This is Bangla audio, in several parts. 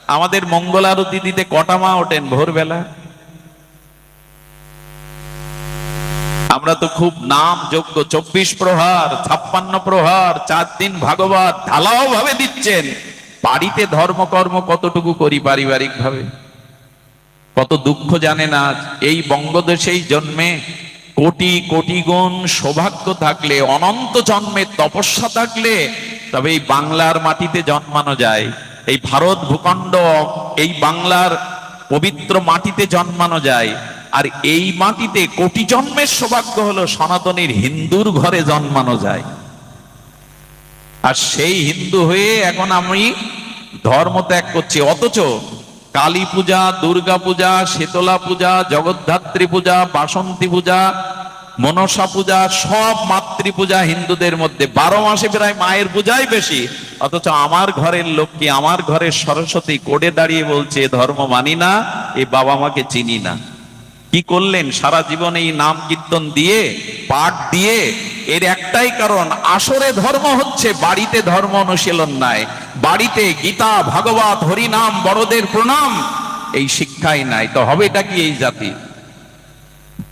আমাদের মঙ্গল আরতি দিতে কটা মা ওঠেন ভোরবেলা? আমরা তো খুব নাম যোগ্য, 24 প্রহার 56 প্রহার 4 দিন ভাগবত ঢালাও ভাবে দিচ্ছেন। বাড়িতে ধর্মকর্ম কতটুকু করি পারিবারিক ভাবে? কত দুঃখ জানে না। এই বঙ্গদেশেই জন্মে কোটি কোটি গুণ সৌভাগ্য থাকলে, অনন্ত জন্মের তপস্যা থাকলে তবে এই বাংলার মাটিতে জন্মানো যায়। এই ভারত ভূখণ্ড, এই বাংলার পবিত্র মাটিতে জন্মানো যায়। আর এই মাটিতে কোটি জন্মের সৌভাগ্য হলো সনাতনীর হিন্দুর ঘরে জন্মানো যায়। আর সেই হিন্দু হয়ে এখন আমি ধর্ম ত্যাগ করছি। অথচ কালী পূজা, দুর্গা পূজা, শীতলা পূজা, জগদ্ধাত্রী পূজা, বাসন্তী পূজা, মনসা পূজা, সব মাতৃপূজা হিন্দুদের মধ্যে। 12 মাসে প্রায় মায়ের পূজাই বেশি। অথচ আমার ঘরের লক্ষ্মী, আমার ঘরের সরস্বতী কোডে দাঁড়িয়ে বলছে ধর্ম মানি না, এই বাবা মাকে চিনি না। কি করলেন সারা জীবন এই নাম কীর্তন দিয়ে, পাঠ দিয়ে? এর একটাই কারণ, আসরে ধর্ম হচ্ছে, বাড়িতে ধর্ম অনুশীলন নাই। বাড়িতে গীতা, ভাগবত, হরিনাম, বড়দের প্রণাম এই শিক্ষাই নাই। তো হবেটা কি এই জাতি?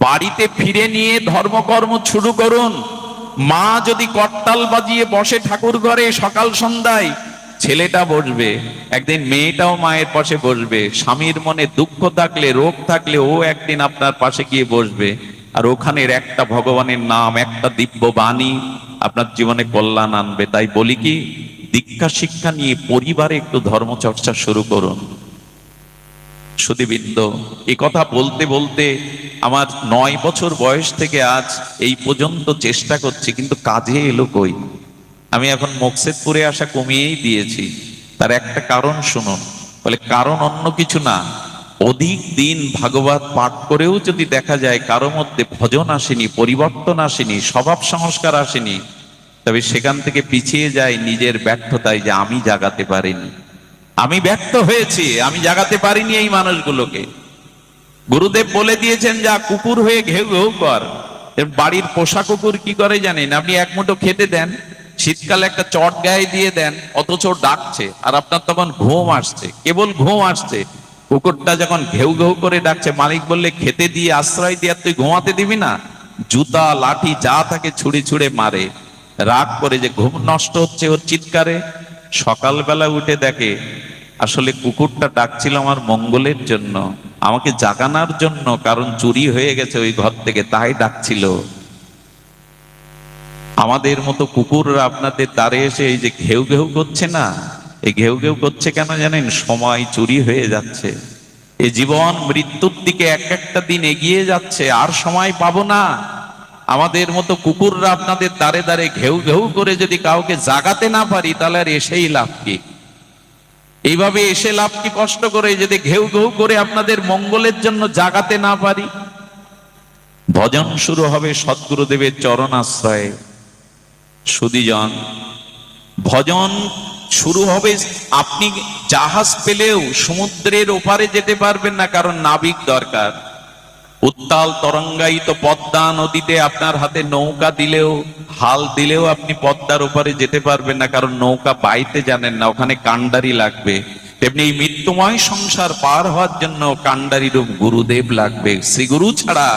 বাড়িতে ফিরে নিয়ে ধর্মকর্ম শুরু করুন। মা যদি করতাল বাজিয়ে বসে ঠাকুর ঘরে সকাল সন্ধ্যায়, ছেলেটা বসবে, একদিন মেয়েটাও মায়ের পাশে বসবে। স্বামীর মনে দুঃখ থাকলে, রোগ থাকলে ও একদিন আপনার পাশে গিয়ে বসবে। আর ওখানের একটা ভগবানের নাম, একটা দিব্য বাণী আপনার জীবনে কল্যাণ আনবে। তাই বলি কি, দীক্ষা শিক্ষা নিয়ে পরিবারে একটু ধর্মচর্চা শুরু করুন। সুধীবৃন্দ, এই কথা বলতে বলতে আমার 9 বছর বয়স থেকে আজ এই পর্যন্ত চেষ্টা করছি, কিন্তু কাজে এলো কই? আমি এখন মকসেদপুরে আসা কমিয়েই দিয়েছি। তার একটা কারণ শুনুন। বলে কারণ অন্য কিছু না, অধিক দিন ভাগবত পাঠ করেও যদি দেখা যায় কারো মধ্যে ভজন আসেনি, পরিবর্তন আসেনি, স্বভাব সংস্কার আসেনি, তবে সেখান থেকে পিছিয়ে যায় নিজের ব্যর্থতায়, যে আমি জাগাতে পারিনি, আমি ব্যর্থ হয়েছি, আমি জাগাতে পারিনি এই মানুষগুলোকে। গুরুদেব বলে দিয়েছেন, যা কুকুর হয়ে ঘেউ ঘেউ কর। বাড়ির পোষা কুকুর কি করে জানেন? আপনি এক মুঠো খেতে দেন, শীতকালে একটা চট গায়ে দিয়ে দেন, অথচ ডাকছে, আর আপনার তখন ঘুম আসছে, কেবল ঘুম আসছে। কুকুরটা যখন ঘেউ ঘেউ করে ডাকছে, মালিক বললে খেতে দিয়ে আশ্রয় দিয়ে তুই ঘুমাতে দিবি না? জুতা লাঠি যা থাকে ছুড়ে ছুড়ে মারে। রাগ করে যে ঘুম নষ্ট হচ্ছে ওর চিৎকারে। সকালবেলা উঠে দেখে আসলে কুকুরটা ডাকছিল আমার মঙ্গলের জন্য, আমাকে জাগানোর জন্য, কারণ চুরি হয়ে গেছে ওই ঘর থেকে, তাই ডাকছিল। আমাদের মতো কুকুররা আপনাদের দ্বারে এসে এই যে ঘেউ ঘেউ করছে না, এই ঘেউ ঘেউ করছে কেন জানেন? সময় চুরি হয়ে যাচ্ছে। এই জীবন মৃত্যুর দিকে এক একটা দিন এগিয়ে যাচ্ছে, আর সময় পাবো না। আমাদের মতো কুকুররা আপনাদের দ্বারে দ্বারে ঘেউ ঘেউ করে যদি কাউকে জাগাতে না পারি, তাহলে আর এসেই লাভ কি? এইভাবে এসে লাভ কি কষ্ট করে, যদি ঘেউ ঘেউ করে আপনাদের মঙ্গলের জন্য জাগাতে না পারি? ভজন শুরু হবে সদ্গুরুদেবের চরণাশ্রয়ে। সুধীজন, ভজন শুরু হবে। আপনি জাহাজ পেলেও সমুদ্রের ওপারে যেতে পারবেন না, কারণ নাবিক দরকার। উত্তাল তরঙ্গায়িত পদ্মা নদীতে আপনার হাতে নৌকা দিলেও, হাল দিলেও আপনি পদ্মার ওপারে যেতে পারবেন না, কারণ নৌকা বাইতে জানেন না, ওখানে কান্ডারি লাগবে। তেমনি এই মৃত্যুময় সংসার পার হওয়ার জন্য কান্ডারি রূপ গুরুদেব লাগবে। শ্রী গুরু ছাড়া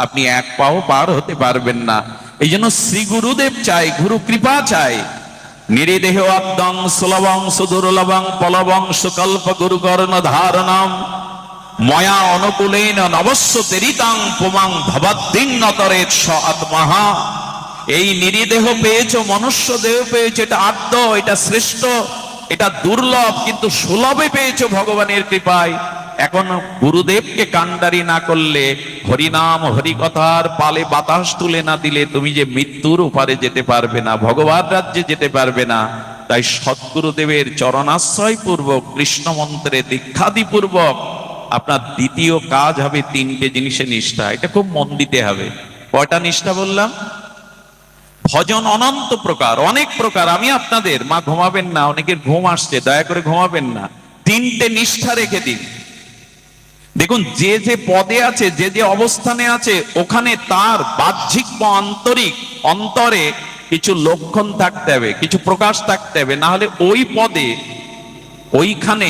আপনি এক পাও পার হতে পারবেন না। এই জন্য শ্রী গুরুদেব চাই, গুরু কৃপা চাই। নিরিদেহ আদ্যং সুলভং সুদুর্লভং পলবং সুকল্প গুরুকর্ণ ধারণম ময়া অনুকূলেন নবস্য তেরিতাং পুমাং ভবদ্দিং নতরেত স আত্মহা। এই নিরিদেহ পেয়েছো, মনুষ্য দেহ পেয়েছো, এটা আদ্য, এটা শ্রেষ্ঠ, এটা দুর্লভ, কিন্তু সুলভে পেয়েছো ভগবানের কৃপায়। এখন গুরুদেবকে কান্ডারি না করলে, হরিনাম হরিকথার পালে বাতাস তুলে না দিলে, তুমি যে মৃত্যুর ওপারে যেতে পারবে না, ভগবান রাজ্যে যেতে পারবে না। তাই সদ্গুরুদেবের চরণাশ্রয় পূর্বক, কৃষ্ণ মন্ত্রে দীক্ষাদি পূর্বক আপনার দ্বিতীয় কাজ হবে 3টে জিনিসে নিষ্ঠা। এটা খুব মন দিতে হবে। কয়টা নিষ্ঠা বললাম? ভজন অনন্ত প্রকার, অনেক প্রকার। আমি আপনাদের, মা ঘুমাবেন না, অনেকের ঘুম আসছে, দয়া করে ঘুমাবেন না। 3টে নিষ্ঠা রেখে দিন। দেখুন, যে যে পদে আছে, যে যে অবস্থানে আছে, ওখানে তার বাহ্যিক বা আন্তরিক অন্তরে কিছু লক্ষণ থাকতে হবে, কিছু প্রকাশ থাকতে হবে। না হলে ওই পদে, ওইখানে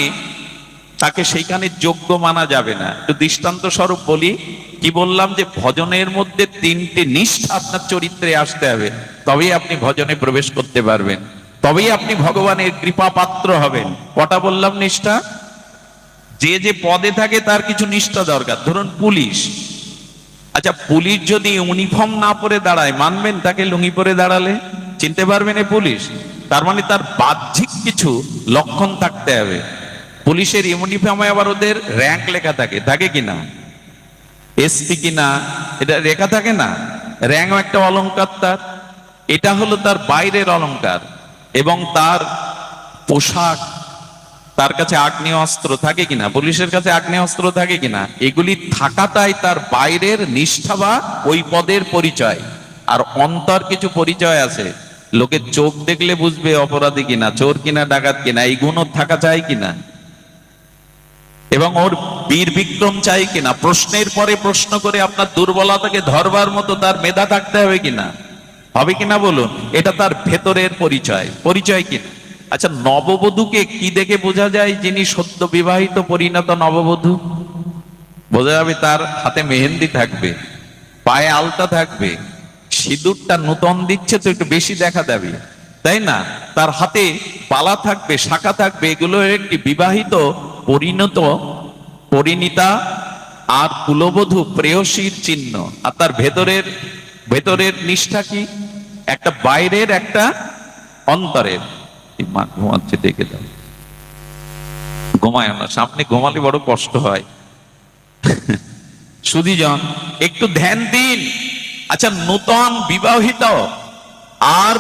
তাকে সেইখানে যোগ্য মানা যাবে না। একটু দৃষ্টান্ত স্বরূপ বলি, কি বললাম যে ভজনের মধ্যে 3টে নিষ্ঠা আপনার চরিত্রে আসতে হবে, তবেই আপনি ভজনে প্রবেশ করতে পারবেন, তবেই আপনি ভগবানের কৃপা পাত্র হবেন। কটা বললাম নিষ্ঠা? যে যে পদে থাকে তার কিছু নিষ্ঠা দরকার। ধরুন পুলিশ, আচ্ছা পুলিশ যদি ইউনিফর্ম না পরে দাঁড়ায়, মানবেন তাকে লুঙ্গি পরে দাঁড়ালে? চিনতে পারবেন এ পুলিশ? তার মানে তার বাহ্যিক কিছু লক্ষণ থাকতে হবে। পুলিশের ইউনিফর্মে আবার ওদের র্যাঙ্ক লেখা থাকে, থাকে কিনা? এসপি কিনা, এটা লেখা থাকে না? র্যাঙ্কও একটা অলংকার তার, এটা হলো তার বাইরের অলংকার। এবং তার পোশাক, তার কাছে আগ্নেয় অস্ত্র থাকে কিনা, পুলিশের কাছে আগ্নেয় অস্ত্র থাকে কিনা, এগুলি থাকাটাই তার বাইরের নিষ্ঠা বা ওই পদের পরিচয়। আর অন্তর কিছু পরিচয় আছে, লোকের চোখ দেখলে বুঝবে অপরাধী কিনা, চোর কিনা, ডাকাত কিনা, এই গুণও থাকা চাই কিনা, এবং ওর বীর বিক্রম চাই কিনা, প্রশ্নের পরে প্রশ্ন করে আপনার দুর্বলতাকে ধরবার মতো তার মেধা থাকতে হবে কিনা, হবে কিনা বলুন? এটা তার ভেতরের পরিচয়, পরিচয় কিনা। আচ্ছা নববধূকে কি দেখে বোঝা যায় যিনি সদ্য বিবাহিত পরিণত নববধূ? বোঝা যাবে তার হাতে মেহেন্দি থাকবে, পায়ে আলতা থাকবে, সিঁদুরটা নূতন দিচ্ছে তো একটু বেশি দেখা দেবে, তাই না? তার হাতে পালা থাকবে, শাখা থাকবে, এগুলো একটি বিবাহিত পরিণত পরিণীতা আর কুলবধূ প্রেয়সীর চিহ্ন। আর তার ভেতরের ভেতরের নিষ্ঠা কি? একটা বাইরের, একটা অন্তরের। মা ঘুমাচ্ছে, দেখে দাও, ঘুমায় না, সামনে ঘুমালে বড় কষ্ট হয়। সুধীজন একটু ধ্যান দিন। আচ্ছা নূতন বিবাহিত আর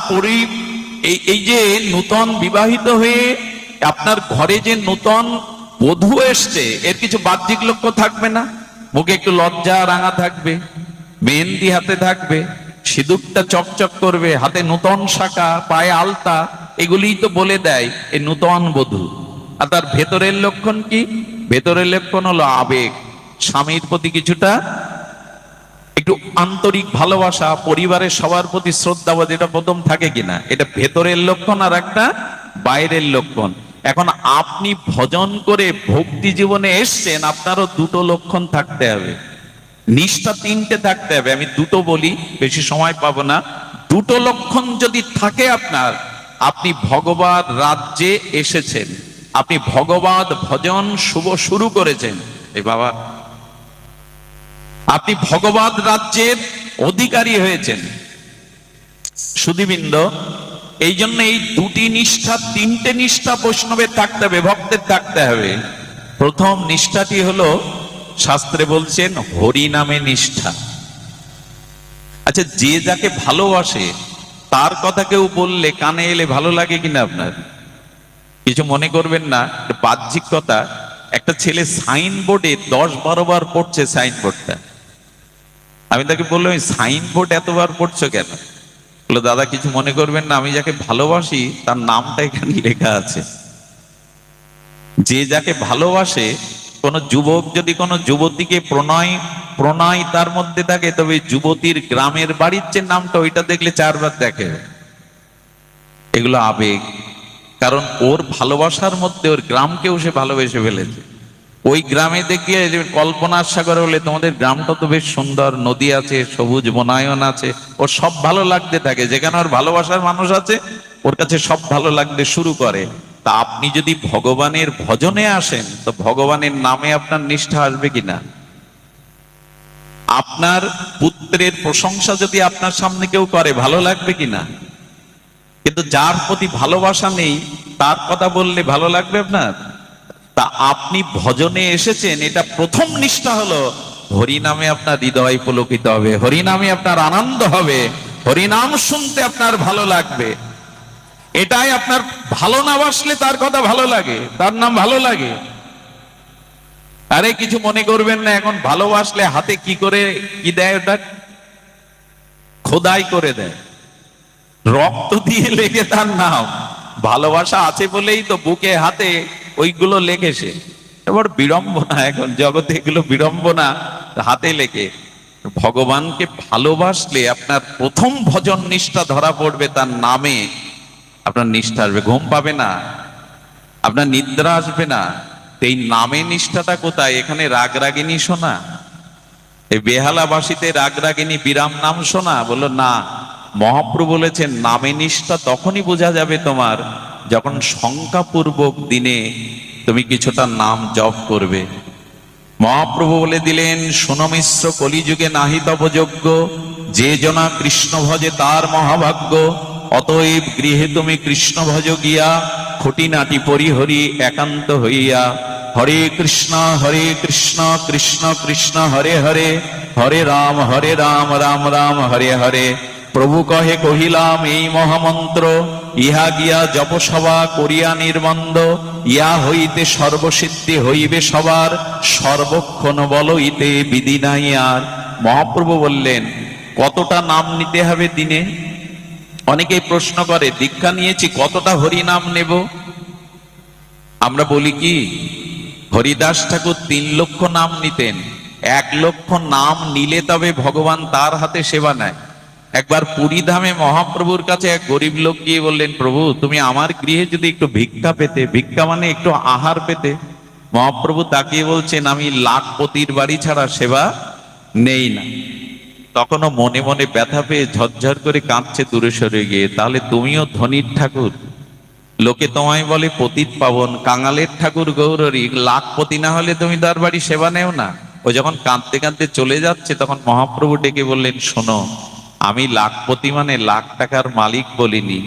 এই যে নূতন বিবাহিত হয়ে আপনার ঘরে যে নূতন বধূ এসছে, এর কিছু বাহ্যিক লক্ষ্য থাকবে না? মুখে একটু লজ্জা রাঙা থাকবে, মেহেন্দি হাতে থাকবে, সিঁদুরটা চকচক করবে, হাতে নূতন শাখা, পায়ে আলতা, এগুলিই তো বলে দেয় এই নূতন বধূ। আর তার ভেতরের লক্ষণ কি? ভেতরের লক্ষণ হলো আবেগ, স্বামীর প্রতি কিছুটা একটু আন্তরিক ভালোবাসা, পরিবারের সবার প্রতি শ্রদ্ধা, যেটা প্রথম থাকে কিনা, এটা ভেতরের লক্ষণ আর একটা বাইরের লক্ষণ। এখন আপনি ভজন করে ভক্তি জীবনে এসছেন, আপনারও দুটো লক্ষণ থাকতে হবে, নিষ্ঠা 3টে থাকতে হবে। আমি দুটো বলি, বেশি সময় পাবো না। দুটো লক্ষণ যদি থাকে আপনার, আপনি ভগবত রাজ্যে এসেছেন, আপনি ভগবত ভজন শুরু করেছেন। এই বাবা, আপনি ভগবত রাজ্যের অধিকারী হয়েছেন। সুধীবৃন্দ, এই জন্য এই দুটি নিষ্ঠা, 3টে নিষ্ঠা বৈষ্ণবের থাকতে হবে, ভক্তের থাকতে হবে। প্রথম নিষ্ঠাটি হলো, শাস্ত্রে বলছেন হরি নামে নিষ্ঠা। আচ্ছা যে যাকে ভালোবাসে তার কথা কেউ বললে কানে এলে ভালো লাগে কিনা আপনার? কিছু মনে করবেন না, বাহ্যিক কথা। একটা ছেলে সাইনবোর্ডে 10-12 বার পড়ছে সাইনবোর্ডটা, আমি তাকে বললাম সাইনবোর্ড এতবার পড়ছো কেন? বললো দাদা কিছু মনে করবেন না, আমি যাকে ভালোবাসি তার নামটা এখানে লেখা আছে। যে যাকে ভালোবাসে, কোন যুবক যদি কোনো যুবতীকে প্রণয় তার মধ্যে থাকে, তবে যুবতীর গ্রামের বাড়ির যে নামটা, ওইটা দেখলে 4 বার দেখে। এগুলো আবেগ, কারণ ওর ভালোবাসার মধ্যে ওর গ্রামকেও সে ভালোবেসে ফেলেছে। ওই গ্রামে দেখিয়ে কল্পনার সাগর হলে, তোমাদের গ্রামটা তো বেশ সুন্দর, নদী আছে, সবুজ বনায়ন আছে, ওর সব ভালো লাগতে থাকে। যেখানে ওর ভালোবাসার মানুষ আছে, ওর কাছে সব ভালো লাগতে শুরু করে। তা আপনি যদি ভগবানের ভজনে আসেন, তো ভগবানের নামে আপনার নিষ্ঠা আসবে কিনা? আপনার পুত্রের প্রশংসা যদি আপনার সামনে কেউ করে, ভালো লাগবে কিনা? কিন্তু যার প্রতি ভালোবাসা নেই, তার কথা বললে ভালো লাগবে আপনার? তা আপনি ভজনে এসেছেন, এটা প্রথম নিষ্ঠা হলো হরিনামে আপনার হৃদয় পুলকিত হবে, হরিনামে আপনার আনন্দ হবে, হরিনাম শুনতে আপনার ভালো লাগবে। এটাই আপনার, ভালো না বাসলে তার কথা ভালো লাগে, তার নাম ভালো লাগে। আরে কিছু মনে করবেন না, এখন ভালোবাসলে হাতে কি করে কি দেয়, ওটা খোদাই করে দেয়, রক্ত দিয়ে লেগে তার নাম। ভালোবাসা আছে বলেই তো বুকে হাতে ওইগুলো লেগেছে। এবার বিড়ম্বনা, এখন জগতে এগুলো বিড়ম্বনা, হাতে লেগে। ভগবানকে ভালোবাসলে আপনার প্রথম ভজন নিষ্ঠা ধরা পড়বে, তার নামে আপনার নিষ্ঠা আসবে। ঘুম পাবে না, আপনার নিদ্রা আসবে না, তো এই নামে নিষ্ঠাটা কোথায়? এখানে রাগরাগিনী শোনা, এই বেহালাবাসীতে রাগরাগিনী বিরাম নাম শোনা? বললো না, মহাপ্রভু বলেছেন নামে নিষ্ঠা তখনই বোঝা যাবে তোমার, যখন শঙ্কাপূর্বক দিনে তুমি কিছুটা নাম জপ করবে। মহাপ্রভু বলে দিলেন, শোনো মিশ্র, কলিযুগে নাহি তব যোগ্য, যে জনা কৃষ্ণ ভজে তার মহাভাগ্য। অতএব গৃহে তুমি কৃষ্ণ ভজ গিয়া, খুঁটিনাটি পরিহরি একান্ত হইয়া। হরে কৃষ্ণ কৃষ্ণ কৃষ্ণ হরে হরে, হরে রাম রাম রাম হরে হরে। প্রভু কহে কহিলাম এই মহামন্ত্র, ইহা গিয়া জপসভা করিয়া নির্বন্ধ। ইয়া হইতে সর্বসিদ্ধি হইবে সবার, সর্বক্ষণ বলইতে বিধি নাই আর। মহাপ্রভু বললেন কতটা নাম নিতে হবে দিনে? অনেকেই প্রশ্ন করে দীক্ষা নিয়েছি কতটা হরি নাম নেব? আমরা বলি কি, হরিদাস ঠাকুর 3 লক্ষ নাম নিতেন। 1 লক্ষ নাম নিলে তবে ভগবান তার হাতে সেবা নেয়। একবার পুরী ধামে মহাপ্রভুর কাছে এক গরিব লোক গিয়ে বললেন, প্রভু তুমি আমার গৃহে যদি একটু ভিক্ষা পেতে, ভিক্ষা মানে একটু আহার পেতে। মহাপ্রভু তাকিয়ে বলছেন, আমি লাখপতির বাড়ি ছাড়া সেবা নেই না। তখনও মনে মনে ব্যথা পেয়ে ঝরঝর করে কাঁদছে দূরে সরে গিয়ে। তাহলে তুমিও ধনীর ঠাকুর, লোকে তোমায় বলে পতিত পাবন, কাঙালের ঠাকুর গৌরী, লাখপতি না হলে তুমি তার বাড়ি সেবা নেও না। ও যখন কাঁদতে কাঁদতে চলে যাচ্ছে তখন মহাপ্রভু ডেকে বললেন, শোনো, আমি লাখপতি মানে লাখ টাকার মালিক বলিনি,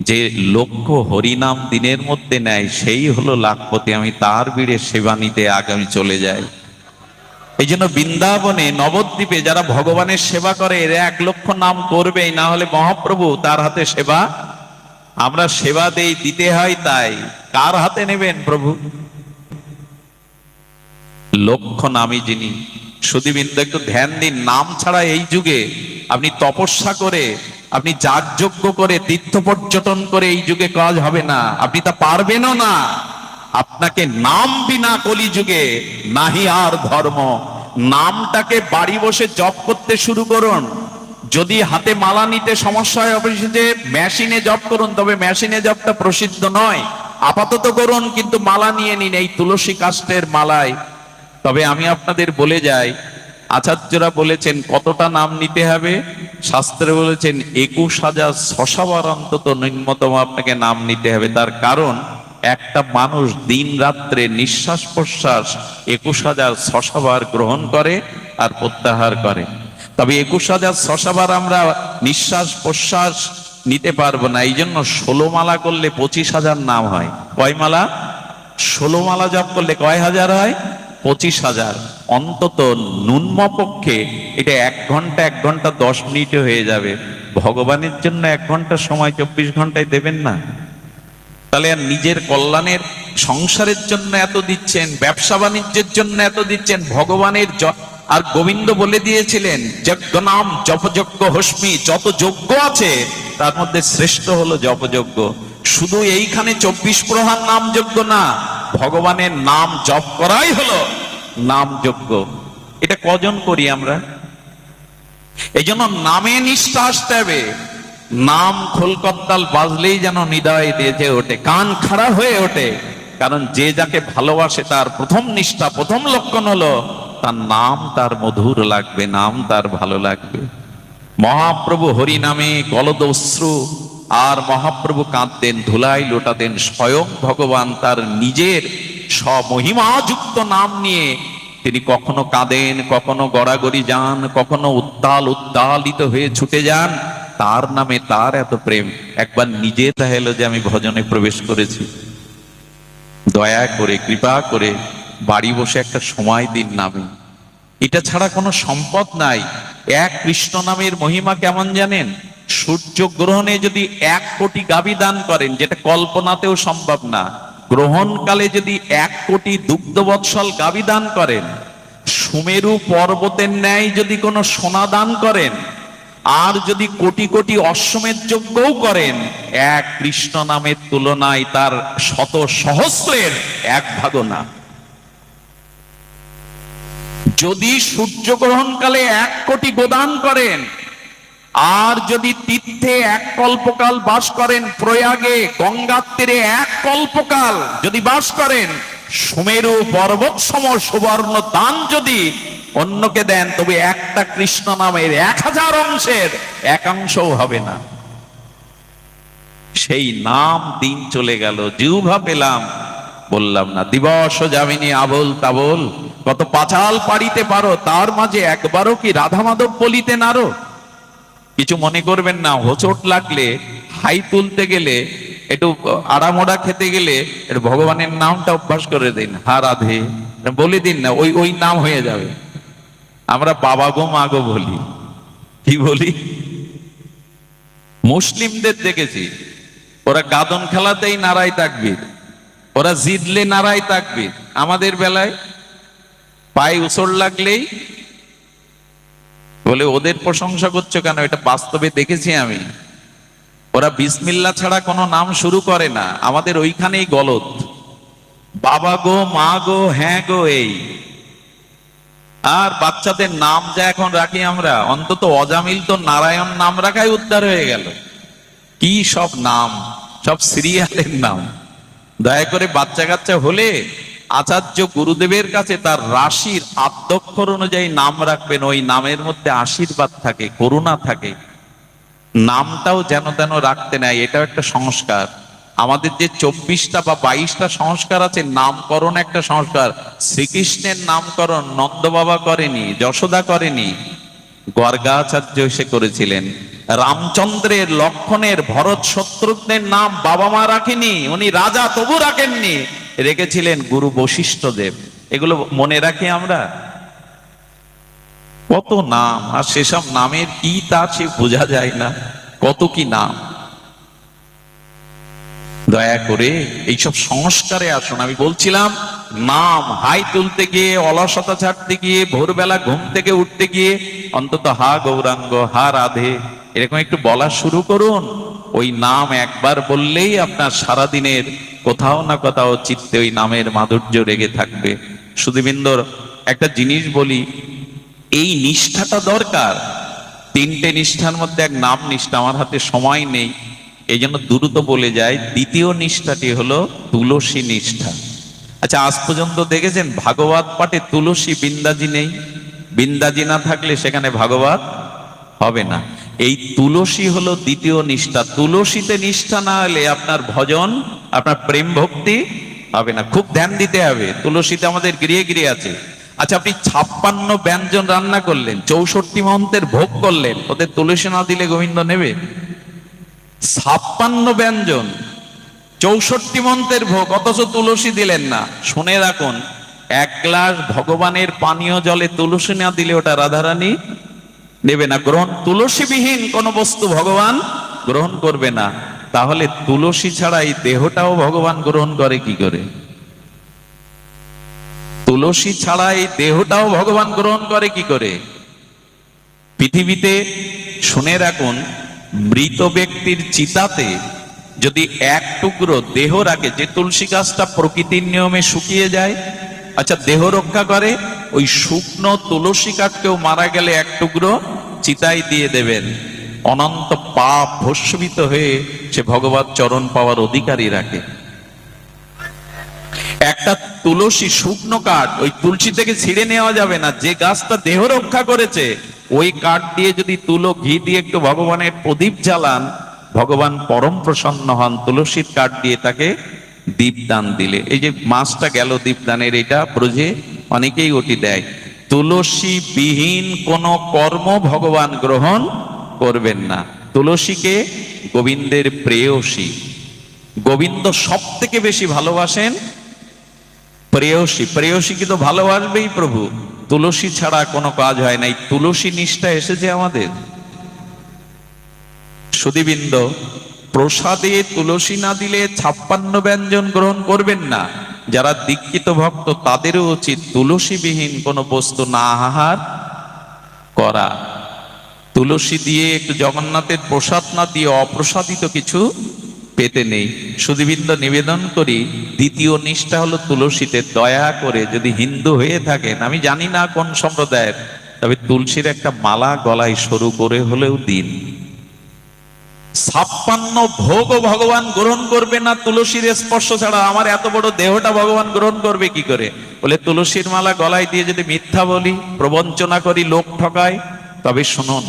যে লক্ষ হরিনাম দিনের মধ্যে নেয় সেই হলো লাখপতি। আমি তার ভিড়ে সেবা নিতে আগামী চলে যাই। এই জন্য বৃন্দাবনে নবদ্বীপে যারা ভগবানের সেবা করে এরা 1 লক্ষ নাম করবেই, না হলে মহাপ্রভু তার হাতে সেবা, আমরা সেবা দেই, দিতে হয়। তাই কার হাতে নেবেন প্রভু? লক্ষ নামই যিনি। সুধীবৃন্দ একটু ধ্যান দিন, নাম ছাড়া এই যুগে আপনি তপস্যা করে, আপনি যাগযজ্ঞ করে, তীর্থ পর্যটন করে এই যুগে কাজ হবে না, আপনি তা পারবেনও না। আপনাকে নাম বিনা কলিযুগে নাহি আর ধর্ম। নামটাকে বাড়ি বসে জপ করতে শুরু করুন। যদি হাতে মালা নিতে সমস্যা হয় অফিসে মেশিনে জপ করুন, তবে মেশিনে জপটা প্রসিদ্ধ নয়। আপাতত করুন, কিন্তু মালা নিয়ে নিন এই তুলসী কাষ্ঠের মালায়। তবে আমি আপনাদের বলে যাই, আচার্যরা বলেছেন কতটা নাম নিতে হবে। শাস্ত্রে বলেছেন 21,600 বার অন্তত ন্যূনতম আপনাকে নাম নিতে হবে। তার কারণ একটা মানুষ দিন রাত্রে নিঃশ্বাস প্রশ্বাস 21,600 বার গ্রহণ করে আর প্রত্যাহার করে। তবে 21,600 বার আমরা নিঃশ্বাস প্রশ্বাস নিতে পারবো না। এই জন্য 16 মালা করলে 25,000 নাম হয়। কয় মালা? 16 মালা জপ করলে কয় হাজার হয়? 25,000। অন্তত ন্যূনম পক্ষে এটা 1 ঘন্টা 1 ঘন্টা 10 মিনিটে হয়ে যাবে। ভগবানের জন্য 1 ঘন্টা সময় 24 ঘন্টায় দেবেন না? তাহলে আর নিজের কল্যাণের, সংসারের জন্য এত দিচ্ছেন, ব্যবসা বাণিজ্যের জন্য এত দিচ্ছেন, ভগবানের আর গোবিন্দ বলে দিয়েছিলেন যজ্ঞ নাম জপযজ্ঞ হস্মি, যত যজ্ঞ আছে তার মধ্যে শ্রেষ্ঠ হলো জপযজ্ঞ। শুধু এইখানে 24 প্রহার নাম যজ্ঞ না, ভগবানের নাম জপ করাই হলো নাম যজ্ঞ। এটা কজন করি আমরা? এই জন্য নামে নিষ্ঠা আসতে হবে। নাম খোলকদ্দাল বাজলেই যেন হৃদয় বেজে ওঠে, কান খাড়া হয়ে ওঠে। কারণ যে যাকে ভালোবাসে তার প্রথম নিষ্ঠা, প্রথম লক্ষণ হলো তার নাম তার মধুর লাগবে, নাম তার ভালো লাগবে। মহাপ্রভু হরি নামে গলদ অশ্রু, আর মহাপ্রভু কাঁদতেন, ধুলাই লোটাতেন। স্বয়ং ভগবান তার নিজের স্বমহিমাযুক্ত নাম নিয়ে তিনি কখনো কাঁদেন, কখনো গড়াগড়ি যান, কখনো উদ্দালিত হয়ে ছুটে যান। তার নামে তার এত প্রেম। একবার নিজে তাহলে যে আমি ভজনে প্রবেশ করেছি, দয়া করে কৃপা করে বাড়ি বসে একটা সময় দিন নামে। এটা ছাড়া কোনো সম্পদ নাই। এক কৃষ্ণ নামের মহিমা কেমন জানেন? সূর্য গ্রহণে যদি 1 কোটি গাভী দান করেন, যেটা কল্পনাতেও সম্ভব না, গ্রহণকালে যদি 1 কোটি দুগ্ধবৎসল গাভী দান করেন, সুমেরু পর্বতের ন্যায় যদি কোনো সোনা দান করেন, আর যদি কোটি কোটি অশ্বমেধ যজ্ঞও করেন, এক কৃষ্ণ নামের তুলনায় তার শত সহস্রের 1 ভাগও না। যদি সূর্যগ্রহণকালে 1 কোটি গোদান করেন, আর যদি তীর্থে 1 কল্পকাল বাস করেন, প্রয়াগে গঙ্গার তীরে 1 কল্পকাল যদি বাস করেন, সুমেরু পর্বত সম সুবর্ণ দান যদি অন্যকে দেন, তবে একটা কৃষ্ণ নামের 1000 অংশের একাংশও হবে না। সেই নাম দিন চলে গেল, জিহ্বা পেলাম, বললাম না। দিবস যামিনী আবোল তাবোল, কত পাঁচাল পাড়িতে পারো, তার মাঝে একবারও কি রাধা মাধব বলিতে নারো। কিছু মনে করবেন না, হোঁচট লাগলে, হাই তুলতে গেলে, একটু আড়ামোড়া খেতে গেলে একটু ভগবানের নামটা অভ্যাস করে দিন, হা রাধে বলে দিন না, ওই নাম হয়ে যাবে। আমরা বাবা গো মা গো বলি, কি বলি? মুসলিমদের দেখেছি, ওরা গাদন খেলাতেই নারায় তাকবীর, ওরা জিতলে নারায় তাকবীর। আমাদের বেলায় পায়ে উসড় লাগলেই বলে ওদের প্রশংসা করছো কেন? এটা বাস্তবে দেখেছি আমি। ওরা বিসমিল্লাহ ছাড়া কোনো নাম শুরু করে না। আমাদের ওইখানেই গলত, বাবা গো মা গো হ্যাঁ গো এই। আর বাচ্চাদের নাম যা এখন রাখি আমরা, অন্তত অজামিল তো নারায়ণ নাম রাখাই উদ্ধার হয়ে গেল। কি সব নাম, সব সিরিয়ালের নাম। দয়া করে বাচ্চা কাচ্চা হলে আচার্য গুরুদেবের কাছে তার রাশির আদ্যক্ষর অনুযায়ী নাম রাখবেন। ওই নামের মধ্যে আশীর্বাদ থাকে, করুণা থাকে। নামটাও যেন তেন রাখতে নাই, এটাও একটা সংস্কার। আমাদের যে 24টা বা 22টা সংস্কার আছে, নামকরণ একটা সংস্কার। শ্রীকৃষ্ণের নামকরণ নন্দ বাবা করেনি, যশোদা করেনি, গর্গাচার্য এসে করেছিলেন। রামচন্দ্রের, লক্ষণের, ভরত, শত্রুঘ্নের নাম বাবা মা রাখেনি, উনি রাজা তবু রাখেননি, রেখেছিলেন গুরু বশিষ্ঠ দেব। এগুলো মনে রাখি আমরা। কত নাম, আর সেসব নামের কি তা সে বোঝা যায় না, কত কি নাম। দয়া করে এইসব সংস্কারে আসুন। আমি বলছিলাম, নাম হাই তুলতে গিয়ে, অলসতা ছাড়তে গিয়ে, ভোরবেলা ঘুম থেকে উঠতে গিয়ে অন্তত হা গৌরাঙ্গ, হা রাধে এরকম একটু বলা শুরু করুন। ওই নাম একবার বললেই আপনার সারাদিনের কোথাও না কোথাও চিত্তে ওই নামের মাধুর্য রেগে থাকবে। সুধীবৃন্দর, একটা জিনিস বলি, এই নিষ্ঠাটা দরকার। 3টে নিষ্ঠার মধ্যে এক নাম নিষ্ঠা। আমার হাতে সময় নেই, এই জন্য দ্রুত বলে যায়। দ্বিতীয় নিষ্ঠাটি হলো তুলসী নিষ্ঠা। আচ্ছা, আজ পর্যন্ত দেখেছেন ভাগবত পাঠে তুলসী বিন্দাজি নেই? বিন্দাজি না থাকলে সেখানে ভাগবত হবে না। এই তুলসী হলো দ্বিতীয় নিষ্ঠা। তুলসীতে নিষ্ঠা না হলে আপনার ভজন, আপনার প্রেম ভক্তি হবে না। খুব ধ্যান দিতে হবে। তুলসীতে আমাদের গৃহে গৃহে আছে। আচ্ছা, আপনি 56 ব্যঞ্জন রান্না করলেন, 64 মন্ত্রের ভোগ করলেন, ওদের তুলসী না দিলে গোবিন্দ নেবে? 56 ব্যঞ্জন, 64 মন্ত্রের ভোগ, অথচ তুলসী দিলেন না। শুনে রাখুন, 1 গ্লাস ভগবানের পানীয় জলে তুলসী না দিলে ওটা রাধারানী নেবে না। গ্রহণ, তুলসীবিহীন কোন বস্তু ভগবান গ্রহণ করবে না। তাহলে তুলসী ছাড়া এই দেহটাও ভগবান গ্রহণ করে কি করে? তুলসী ছাড়া এই দেহটাও ভগবান গ্রহণ করে কি করে? পৃথিবীতে শুনে রাখুন, মৃত ব্যক্তির চিতাতে যদি 1 টুকরো দেহ রাখে, যে তুলসী গাছটা প্রকৃতির নিয়মে শুকিয়ে যায়, আচ্ছা দেহ রক্ষা করে, ওই শুকনো তুলসী কাঠকেও মারা গেলে 1 টুকরো চিতায় দিয়ে দেবেন। অনন্ত পাপ ভস্মীত হয়ে সে ভগবত চরণ পাওয়ার অধিকারী রাখে। একটা তুলসী শুকনো কাঠ ওই তুলসী থেকে ছিঁড়ে নেওয়া যাবে না। যে গাছটা দেহ রক্ষা করেছে, ওই কাঠ দিয়ে যদি তুলো ঘি দিয়ে একটু ভগবানের প্রদীপ জ্বালান, ভগবান পরম প্রসন্ন হন। তুলসীর কাঠ দিয়ে তাকে দীপদান দিলে, এই যে মাসটা গেল দীপদানের, এটা ব্রজে অনেকেই ওটি দেয়। তুলসী বিহীন কোন কর্ম ভগবান গ্রহণ করবেন না। তুলসীকে গোবিন্দের প্রেয়সী, গোবিন্দ সব থেকে বেশি ভালোবাসেন প্রেয়সী। প্রেয়সীকে তো ভালোবাসবেই প্রভু। তুলসী ছাড়া কোনো কাজ হয় না। এই তুলসী নিষ্ঠা এসেছে আমাদের। সুধীবৃন্দ, প্রসাদে তুলসী না দিলে 56 ব্যঞ্জন গ্রহণ করবেন না। যারা দীক্ষিত ভক্ত তাদেরও উচিত তুলসীবিহীন কোনো বস্তু না আহার করা। তুলসী দিয়ে একটু জগন্নাথের প্রসাদ না দিয়ে অপ্রসাদিত কিছু পেতে নেই। সুধীবৃন্দ, নিবেদন করি, দ্বিতীয় নিষ্ঠা হলো তুলসীতে। দয়া করে যদি হিন্দু হয়ে থাকেন, আমি জানি না কোন সম্প্রদায়ের, তবে তুলসীর একটা মালা গলায় সরু করে হলেও দিন। 56 ভোগও ভগবান গ্রহণ করবে না তুলসীর স্পর্শ ছাড়া। আমার এত বড় দেহটা ভগবান গ্রহণ করবে কি করে? বলে তুলসীর মালা গলায় দিয়ে যদি মিথ্যা বলি, প্রবঞ্চনা করি, লোক ঠকাই, তবে শুনুন,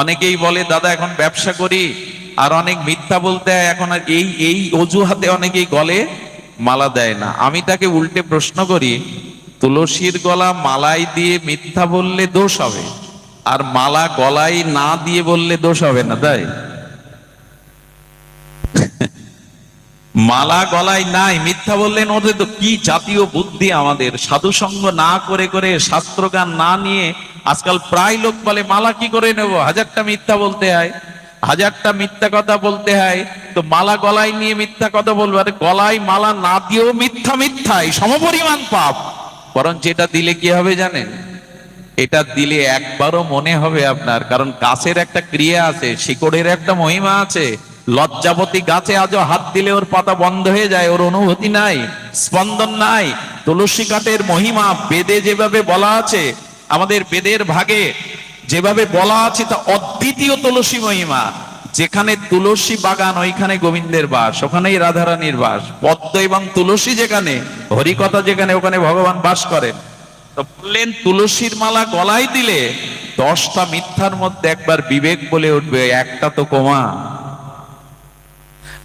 অনেকেই বলে দাদা এখন ব্যবসা করি আর অনেক মিথ্যা বলতে হয়, এখন আর এই অজুহাতে অনেকেই গলে মালা দেয় না। আমি তাকে উল্টে প্রশ্ন করি, তুলসীর গলা মালাই দিয়ে মিথ্যা বললে দোষ হবে, আর মালা গলায় না দিয়ে বললে দোষ হবে না, তাই? মালা গলায় নাই, মিথ্যা বললেন, ওদের তো কি জাতীয় বুদ্ধি! আমাদের সাধু সঙ্গ না করে করে, শাস্ত্রজ্ঞান না নিয়ে আজকাল প্রায় লোক বলে মালা কি করে নেব, 1000টা মিথ্যা বলতে হয়, 1000টা মিথ্যা কথা বলতে হয়, তো মালা গলায় নিয়ে মিথ্যা কথা বলবো। আরে গলায় মালা না দিয়েও মিথ্যা মিথ্যাই সমপরিমাণ পাপ। বরং যেটা দিলে কি হবে জানেন? এটা দিলে একবারও মনে হবে আপনার, কারণ গাছের একটা ক্রিয়া আছে, শিকড়ের একটা মহিমা আছে। লজ্জাবতী গাছে আজও হাত দিলে ওর পাতা বন্ধ হয়ে যায়, ওর অনুভূতি নাই, স্পন্দন নাই। তুলসী কাঠের মহিমা বেদে যেভাবে বলা আছে, আমাদের বেদের ভাগে যেভাবে বলা আছে, তা অদ্বিতীয় তুলসী মহিমা। যেখানে তুলসী বাগান ওইখানে গোবিন্দের বাস, ওখানেই রাধারানীর বাস। পদ্ম এবং তুলসী যেখানে, হরিকথা যেখানে, ওখানে ভগবান বাস করেন। তো বললেন তুলসীর মালা গলায় দিলে 10টা মিথ্যার মধ্যে একবার বিবেক বলে উঠবে, একটা তো কমা।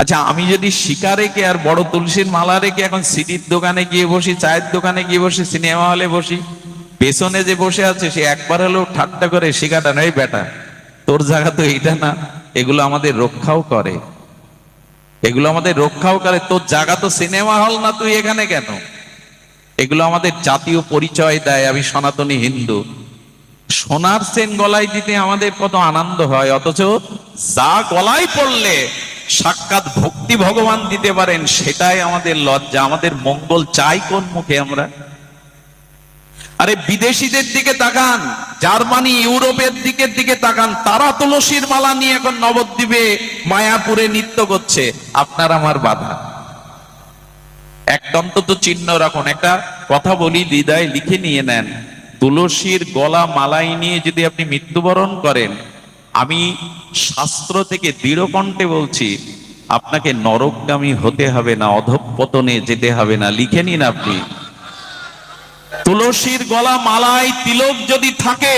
আচ্ছা, আমি যদি শিকার রেখে আর বড় তুলসীর মালা রেখে এখন সিটির দোকানে গিয়ে বসি, চায়ের দোকানে গিয়ে বসি, সিনেমা হলে বসি, পেছনে যে বসে আছে সে একবার হলেও ঠাট্টা করে শিকাটা নয়, বেটা তোর জায়গা তো এইটা না। এগুলো আমাদের রক্ষাও করে, এগুলো আমাদের রক্ষাও করে। তোর জায়গা তো সিনেমা হল না, তুই এখানে কেন? এগুলো আমাদের জাতীয় পরিচয় দেয়, আমি সনাতনী হিন্দু। সোনার সেন গলায় দিতে আমাদের কত আনন্দ হয়, অথচ যা গলায় পড়লে সাক্ষাৎ ভক্তি ভগবান দিতে পারেন, সেটাই আমাদের লজ্জা। আমাদের মঙ্গল চাই কোন মুখে আমরা? আরে বিদেশিদের দিকে তাকান, জার্মানি, ইউরোপের দিকে তাকান, তারা তুলসীর মালা নিয়ে এখন নবদ্বীপে, মায়াপুরে নৃত্য করছে। আপনার আমার বাধা। একটা অন্তত চিহ্ন রাখুন। একটা কথা বলি, হৃদয়ে লিখে নিয়ে নেন, তুলসীর গলা মালাই নিয়ে যদি আপনি মৃত্যুবরণ করেন, আমি শাস্ত্র থেকে দৃঢ় কণ্ঠে বলছি, আপনাকে নরকগামী হতে হবে না, অধঃপতনে যেতে হবে না। লিখে নিন আপনি। তুলসীর গলা মালায় তিলক যদি থাকে,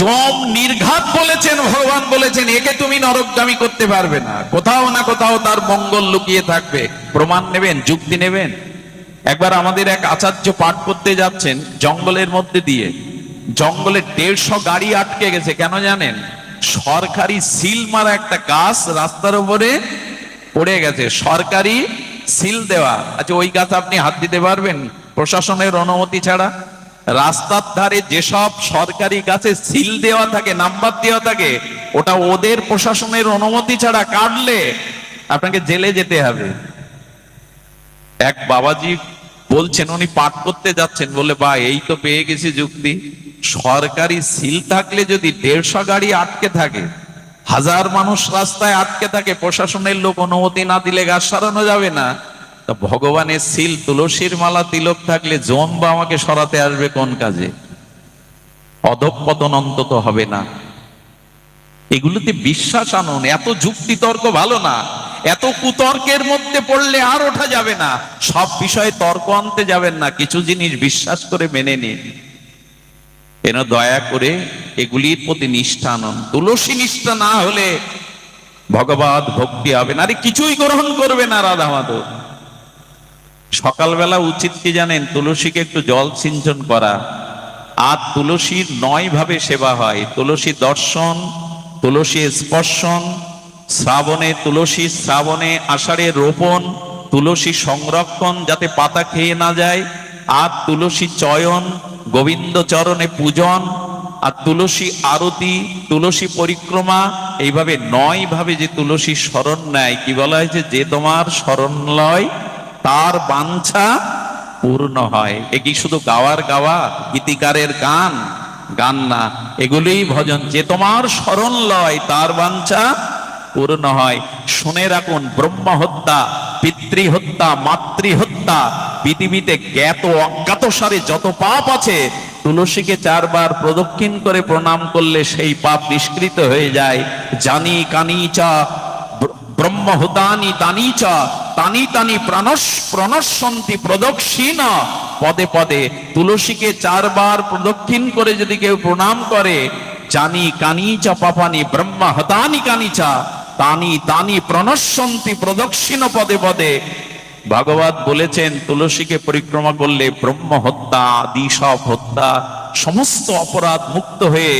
যম নির্ঘাত বলেছেন, ভগবান বলেছেন, একে তুমি নরকগামী করতে পারবে না। কোথাও না কোথাও তার মঙ্গল লুকিয়ে থাকবে। প্রমাণ নেবেন, যুক্তি নেবেন? একবার আমাদের এক আচার্য পাঠ করতে যাচ্ছেন জঙ্গলের মধ্যে দিয়ে, জঙ্গলে 150 গাড়ি আটকে গেছে। কেন জানেন? সরকারি সিল মারা একটা গাছ রাস্তার উপরে পড়ে গেছে, সরকারি সিল দেওয়া। আচ্ছা, ওই গাছ আপনি হাত দিতে পারবেন প্রশাসনের অনুমতি ছাড়া? রাস্তার ধারে যেসব সরকারি গাছে সিল দেওয়া থাকে, নাম্বার দেওয়া থাকে, ওটা ওদের প্রশাসনের অনুমতি ছাড়া কাটলে আপনাকে জেলে যেতে হবে। এক বাবাজি বলছেন, উনি পাঠ করতে যাচ্ছেন, বলে বা এই তো পেয়ে গেছি যুক্তি। সরকারি সিল থাকলে যদি 150 গাড়ি আটকে থাকে, 1000 মানুষ রাস্তায় আটকে থাকে, প্রশাসনের লোক অনুমতি না দিলে গাছ সারানো যাবে না, তা ভগবানের সিল, তুলসীর মালা তিলক থাকলে জম বা আমাকে সরাতে আসবে কোন কাজে? অধঃপতন অন্তত হবে না। এগুলোতে বিশ্বাস আনুন। এত যুক্তি তর্ক ভালো না, এত কুতর্কের মধ্যে পড়লে আর ওঠা যাবে না। সব বিষয়ে তর্ক আনতে যাবেন না, কিছু জিনিস বিশ্বাস করে মেনে নিন। কেন দয়া করে এগুলির প্রতি নিষ্ঠা আনুন। তুলসী নিষ্ঠা না হলে ভগবত ভক্তি হবে না। আরে কিছুই গ্রহণ করবে না রাধা মাধব। সকালবেলা উচিত কি জানেন? তুলসীকে একটু জল সিঞ্চন করা। আর তুলসীর 9 ভাবে সেবা হয়। তুলসী দর্শন, তুলসী স্পর্শন, শ্রাবণে তুলসী শ্রাবণে, আষাঢ়ে রোপণ, তুলসী সংরক্ষণ যাতে পাতা খেয়ে না যায়, আর তুলসী চয়ন, গোবিন্দ চরণে পূজন, আর তুলসী আরতি, তুলসী পরিক্রমা। এইভাবে 9 ভাবে যে তুলসী শরণ নেয়, কি বলা হয়েছে? যে তোমার শরণ লয় তার বাঞ্ছা পূর্ণ হয়। এ কি শুধু গাওয়ার গাওয়া, গীতিকারের গান? গান না, এগুলোই ভজন। যে তোমার শরণ লয় তার বাঞ্ছা পূর্ণ হয়। শুনে রাখুন, ব্রহ্ম হত্যা, পিতৃ হত্যা, মাতৃ হত্যা, পৃথিবীতে জ্ঞাত অজ্ঞাত সারে যত পাপ আছে, তুলসীকে 4 বার প্রদক্ষিণ করে প্রণাম করলে সেই পাপ নিষ্কৃত হয়ে যায়। জানি কানি চা ব্রহ্মহুতানি তানি চা তানি তানি প্রণশ্যন্তি প্রদক্ষিণ। পদে পদে তুলসীকে 4 বার প্রদক্ষিণ করে যদি কেউ প্রণাম করে, জানি কানি চা পাপানি ব্রহ্মহতানি কানি চা তানি তানি প্রণশ্যন্তি প্রদক্ষিণ। পদে পদে ভাগবত বলেছেন তুলসীকে পরিক্রমা করলে ব্রহ্ম হত্যা আদি সব হত্যা সমস্ত অপরাধ মুক্ত হয়ে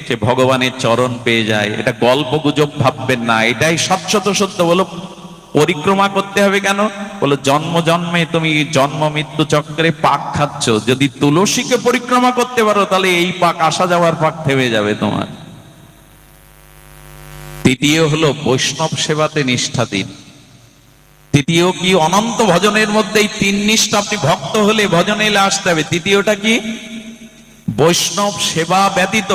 সে ভগবানের চরণ পেয়ে যায়। এটা গল্প গুজব ভাববেন না, এটাই সত্যত সত্য। বলো পরিক্রমা করতে হবে কেন? বলো জন্ম জন্মে তুমি জন্ম মৃত্যু চক্রে পাক খাচ্ছ, যদি তুলসীকে পরিক্রমা করতে পারো তাহলে এই পাক আসা যাওয়ার পাক থেমে যাবে তোমার। তৃতীয় হলো বৈষ্ণব সেবাতে নিষ্ঠা দিন। তৃতীয় কি? অনন্ত ভজনের মধ্যে এই 3 নিষ্ঠা। আপনি ভক্ত হলে ভজনে এলে আসতে হবে। তৃতীয়টা কি? বৈষ্ণব সেবা ব্যতীত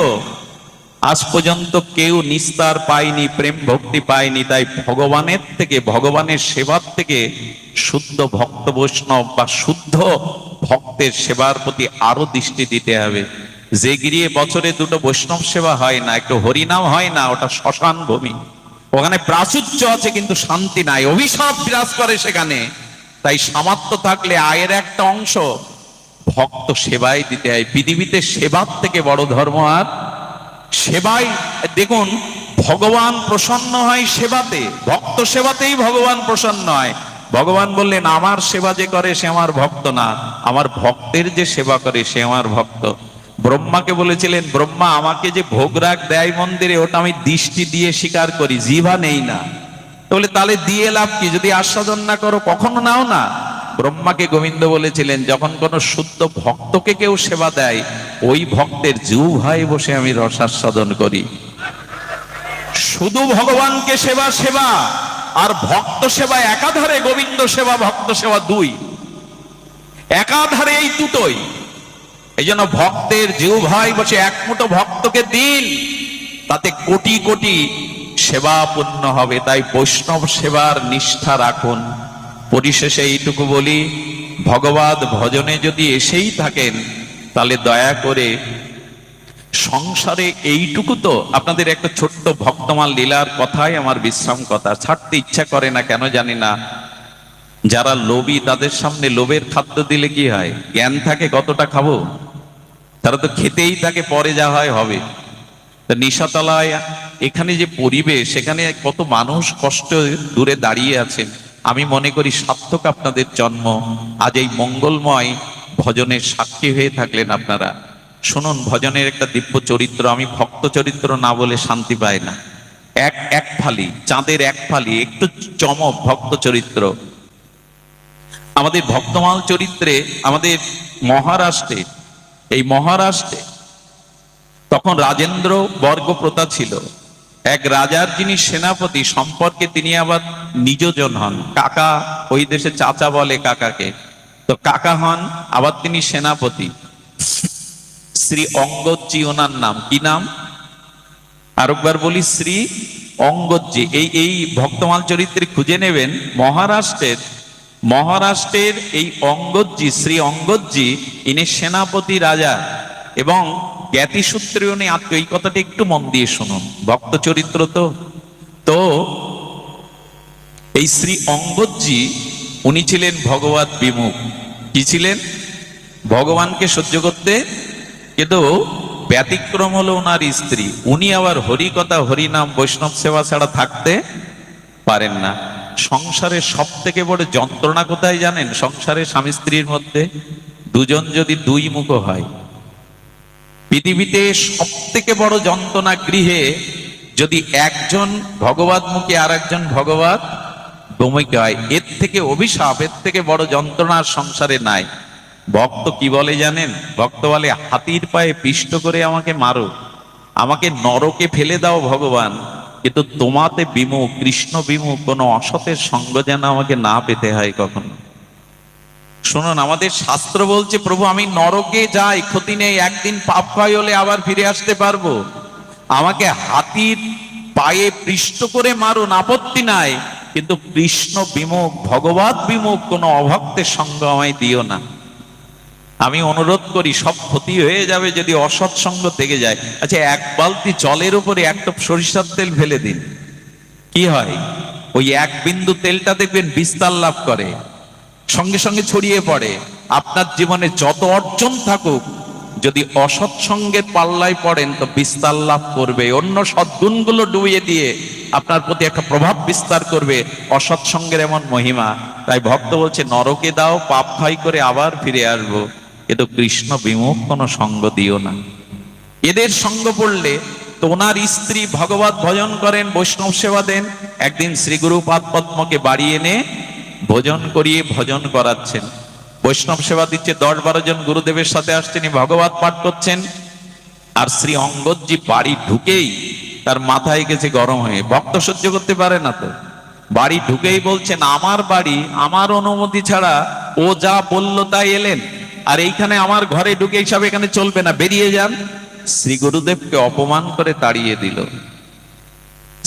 আজ পর্যন্ত কেউ নিস্তার পায়নি, প্রেম ভক্তি পায়নি। তাই ভগবানের থেকে, ভগবানের সেবার থেকে শুদ্ধ ভক্ত বৈষ্ণব বা শুদ্ধ ভক্তের সেবার প্রতি আরো দৃষ্টি দিতে হবে। যে গিরিয়ে বছরে 2টো বৈষ্ণব সেবা হয় না, একটু হরিনাম হয় না, ওটা শ্মশান ভূমি। ওখানে প্রাচুর্য আছে কিন্তু শান্তি নাই, অভিশাপ বিরাজ করে সেখানে। তাই সামর্থ্য থাকলে আয়ের একটা অংশ ভক্ত সেবায় দিতে হয়। পৃথিবীতে সেবার থেকে বড় ধর্ম আর সেবাই। দেখুন ভগবান প্রসন্ন হয় সেবাতে, ভক্ত সেবাতেই ভগবান প্রসন্ন হয়। ভগবান বললেন আমার সেবা যে করে সে আমার ভক্ত না, আমার ভক্তের যে সেবা করে সে আমার ভক্ত। ব্রহ্মাকে বলেছিলেন ব্রহ্মা আমাকে যে ভোগরাগ দেয় মন্দিরে, ওটা আমি দৃষ্টি দিয়ে স্বীকার করি, জিভা নেই না। বলে তাহলে দিয়ে লাভ কি? যদি আস্বাদন না করো কখনো নাও না। ব্রহ্মাকে গোবিন্দ বলেছিলেন যখন কোন শুদ্ধ ভক্তকে কেউ সেবা দেয়, ওই ভক্তের জিহ্বায় বসে আমি রসাস্বাদন করি। শুধু ভগবানকে সেবা সেবা আর ভক্ত সেবা একাধারে, গোবিন্দ সেবা ভক্ত সেবা 2 একাধারে, এই দুটোই। এই জন্য ভক্তের জিহ্বায় বসে এক মুঠো ভক্তকে দিন, তাতে কোটি কোটি সেবা পূর্ণ হবে। তাই বৈষ্ণব সেবার নিষ্ঠা রাখুন। পরিশেষে এইটুকু বলি, ভগবত ভজনে যদি এসেই থাকেন তাহলে দয়া করে সংসারে এইটুকু তো। আপনাদের একটা ছোট্ট ভক্তমাল লীলার কথাই আমার বিশ্রাম কথা, ছাড়তে ইচ্ছা করে না কেন জানি না। যারা লোভী তাদের সামনে লোভের খাদ্য দিলে কি হয়? জ্ঞান থাকে কতটা খাবো, তারা তো খেতেই থাকে, পরে যা হয় হবে। নিশাতলায় এখানে যে পরিবেশ, সেখানে কত মানুষ কষ্ট দূরে দাঁড়িয়ে আছেন। আমি মনে করি সার্থক আপনাদের জন্ম। আজ এই মঙ্গলময় ভজনের সাক্ষী হয়ে থাকলেন আপনারা। শুনুন ভজনের একটা দিব্য চরিত্র, আমি ভক্ত চরিত্র না বলে শান্তি পাই না। এক ফালি চাঁদের এক ফালি একটু চমক ভক্ত চরিত্র। আমাদের ভক্তমাল চরিত্রে আমাদের মহারাষ্ট্রে, এই মহারাষ্ট্রে তখন রাজেন্দ্র বর্গপ্রথা ছিল। এক রাজার যিনি সেনাপতি সম্পর্কে তিনি আবার নিজজন হন, কাকা, ওই দেশে চাচা বলে কাকাকে, তো কাকা হন, আবার তিনি সেনাপতি। শ্রী অঙ্গদজি ওনার নাম। কি নাম? আরেকবার বলি, শ্রী অঙ্গদজি। এই ভক্তমাল চরিত্রে খুঁজে নেবেন মহারাষ্ট্রের এই অঙ্গদজি, শ্রী অঙ্গদজি, ইনি সেনাপতি রাজা এবং জ্ঞাতিসূত্রে উনি আত্মীয়। এই কথাটা একটু মন দিয়ে শুনুন, ভক্ত চরিত্র তো। এই শ্রী অঙ্গদজি উনি ছিলেন ভগবত বিমুখ। কি ছিলেন? ভগবানকে সহ্য করতে, কিন্তু ব্যতিক্রম হলো ওনার স্ত্রী। উনি আবার হরিকথা হরিনাম বৈষ্ণব সেবা ছাড়া থাকতে পারেন না। সংসারের সব থেকে বড় যন্ত্রণা কোথায় জানেন? সংসারে স্বামী স্ত্রীর মধ্যে দুজন যদি 2 মুখ হয়। পৃথিবীতে সব থেকে বড় যন্ত্রণা গৃহে যদি একজন ভগবত মুখী আর একজন ভগবত বিমুখী হয়। এর থেকে অভিশাপ, এর থেকে বড় যন্ত্রণার সংসারে নাই। ভক্ত কি বলে জানেন? ভক্ত বলে হাতির পায়ে পিষ্ট করে আমাকে মারো, আমাকে নরকে ফেলে দাও ভগবান, কিন্তু তোমাতে বিমুখ, কৃষ্ণ বিমুখ কোনো অসতের সঙ্গ যেন আমাকে না পেতে হয় কখনো। শুনুন, আমাদের শাস্ত্র বলছে প্রভু আমি নরকে যাই, ক্ষতি নেই, একদিন পাপ ক্ষয় হলে আবার ফিরে আসতে পারবো, আমাকে হাতির পায়ে পৃষ্ঠ করে মারুন, আপত্তি নাই, কিন্তু কৃষ্ণ বিমুখ ভগবত বিমুখ কোনো অভক্তের সঙ্গ আমায় দিও না। আমি অনুরোধ করি, সব ক্ষতি হয়ে যাবে যদি অসৎসঙ্গ থেকে যায়। আচ্ছা, এক বালতি জলের উপরে এক টোপ সরিষার তেল ফেলে দিন, কি হয়? ওই এক বিন্দু তেলটা দেখবেন বিস্তার লাভ করে, সঙ্গে সঙ্গে ছড়িয়ে পড়ে। আপনার জীবনে যত অর্জন থাকুক, যদি অসৎসঙ্গের পাল্লায় পড়েন তো বিস্তার লাভ করবে, অন্য সদ্গুণগুলো ডুবিয়ে দিয়ে আপনার প্রতি একটা প্রভাব বিস্তার করবে। অসৎসঙ্গের এমন মহিমা। তাই ভক্ত বলছে, নরকে দাও পাপ ক্ষয় করে আবার ফিরে আসবো, কিন্তু কৃষ্ণ বিমুখ কোনো সঙ্গ দিও না। এদের সঙ্গ পড়লে তো ওনার স্ত্রী ভগবত ভজন করেন, বৈষ্ণব সেবা দেন। একদিন শ্রী গুরু পাদ পদ্মকে বাড়ি এনে ভোজন করিয়ে ভজন করাচ্ছেন, বৈষ্ণব সেবা দিচ্ছে। 10-12 জন গুরুদেবের সাথে আসছেন, ভগবত পাঠ করছেন। আর শ্রী অঙ্গদজি বাড়ি ঢুকেই তার মাথায় গেছে গরম হয়ে, ভক্ত সহ্য করতে পারে না তো। বাড়ি ঢুকেই বলছেন, আমার বাড়ি, আমার অনুমতি ছাড়া ও যা বললো তাই এলেন, আর এইখানে আমার ঘরে ঢুকে সব এখানে চলবে না, বেরিয়ে যান। শ্রী গুরুদেবকে অপমান করে তাড়িয়ে দিল।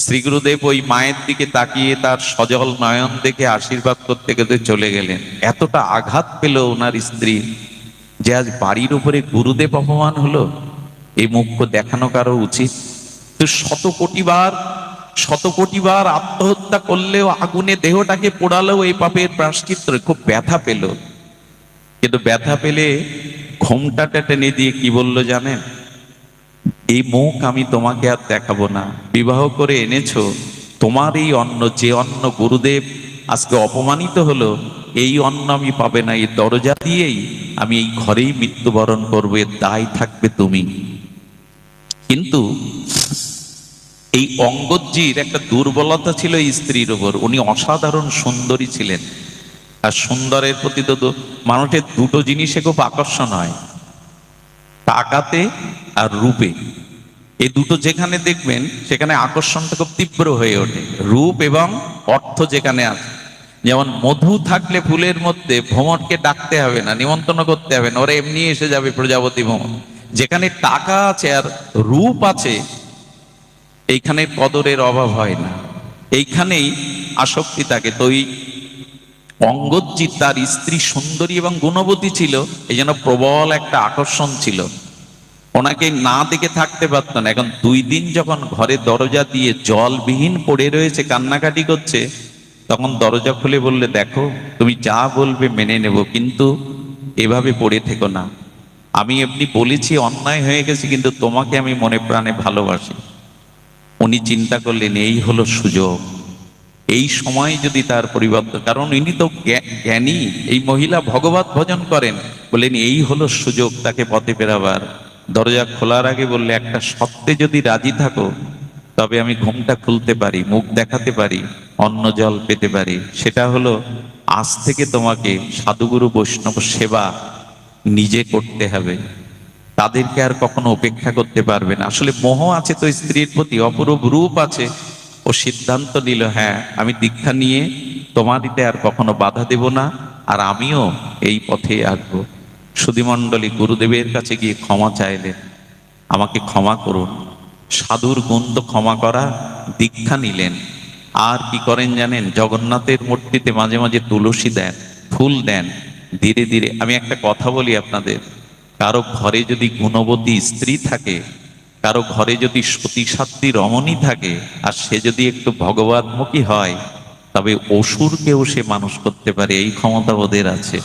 শ্রী গুরুদেব ওই মায়ের দিকে তাকিয়ে তার সজল নয়ন দেখে আশীর্বাদ করতে করতে চলে গেলেন। এতটা আঘাত পেল ওনার স্ত্রী যে আজ বাড়ির উপরে গুরুদেব অপমান হলো। এই মুখ্য দেখানো কারো উচিত? তো শত কোটি বার আত্মহত্যা করলেও, আগুনে দেহটাকে পোড়ালেও এই পাপের প্রায়শ্চিত্ত। খুব ব্যথা পেল, কিন্তু ব্যথা পেলে ঘোমটাটা টেনে দিয়ে কি বললো জানেন? এই মুখ আমি তোমাকে আর দেখাবো না, বিবাহ করে এনেছো, তোমার এই অন্ন, যে অন্ন গুরুদেব আজকে অপমানিত হলো, এই অন্ন আমি পাবে না, এই দরজা দিয়েই আমি এই ঘরেই মৃত্যুবরণ করবো, এর দায় থাকবে তুমি। কিন্তু এই অঙ্গদজির একটা দুর্বলতা ছিল স্ত্রীর উপর, উনি অসাধারণ সুন্দরী ছিলেন। আর সুন্দরের প্রতি তো মানুষের দুটো জিনিসে খুব আকর্ষণ হয়, টাকাতে আর রূপে। এই দুটো যেখানে দেখবেন সেখানে আকর্ষণটা খুব তীব্র হয়ে ওঠে, রূপ এবং অর্থ যেখানে আছে। যেমন মধু থাকলে ফুলের মধ্যে, ভ্রমরকে ডাকতে হবে না, নিমন্ত্রণ করতে হবে না, ওরা এমনি এসে যাবে, প্রজাপতি ভ্রমর। যেখানে টাকা আছে আর রূপ আছে, এইখানে কদরের অভাব হয় না, এইখানেই আসক্তি থাকে। তো এই অঙ্গদজি, তার স্ত্রী সুন্দরী এবং গুণবতী ছিল, এই জন্য প্রবল একটা আকর্ষণ ছিল, ওনাকে না দেখে থাকতে পারতো না। এখন 2 দিন যখন ঘরে দরজা দিয়ে জলবিহীন পড়ে রয়েছে, কান্নাকাটি করছে, তখন দরজা খুলে বললে, দেখো তুমি যা বলবে মেনে নেব, কিন্তু এভাবে পড়ে থেকো না। আমি এমনি বলেছি, অন্যায় হয়ে গেছে, কিন্তু তোমাকে আমি মনে প্রাণে ভালোবাসি। উনি চিন্তা করলেন, এই হলো সুযোগ, এই সময় যদি তার পরিবর্তন, কারণ ইনি তো জ্ঞানী, এই মহিলা ভগবত ভজন করেন, বললেন এই হলো সুযোগ তাকে পথে ফেরাবার। দরজা খোলার আগে বললে, একটা শর্তে যদি রাজি থাকো তবে আমি ঘুমটা খুলতে পারি, মুখ দেখাতে পারি, অন্ন জল পেতে পারি। সেটা হলো, আজ থেকে তোমাকে সাধুগুরু বৈষ্ণব সেবা নিজে করতে হবে, তাদেরকে আর কখনো উপেক্ষা করতে পারবে না। আসলে মোহ আছে তো স্ত্রীর প্রতি, অপরূপ রূপ আছে। ও সিদ্ধান্ত নিল, হ্যাঁ আমি দীক্ষা নিয়ে তোমারিতে আর কখনো বাধা দেব না, আর আমিও এই পথে আসবো। সুধীমণ্ডলী গুরুদেবের কাছে গিয়ে ক্ষমা চাইলেন, আমাকে ক্ষমা করুন। সাধুর গুণ তো ক্ষমা করা। দীক্ষা নিলেন। আর কি করেন জানেন? জগন্নাথের মূর্তিতে মাঝে মাঝে তুলসী দেন, ফুল দেন। ধীরে ধীরে, আমি একটা কথা বলি আপনাদের, কারো ঘরে যদি গুণবতী স্ত্রী থাকে, কারো ঘরে যদি সতী সাধ্বী রমণী থাকে, আর সে যদি একটু ভগবতমুখী হয়, তবে অসুরকেও সে মানুষ করতে পারে, এই ক্ষমতা ওদের আছে।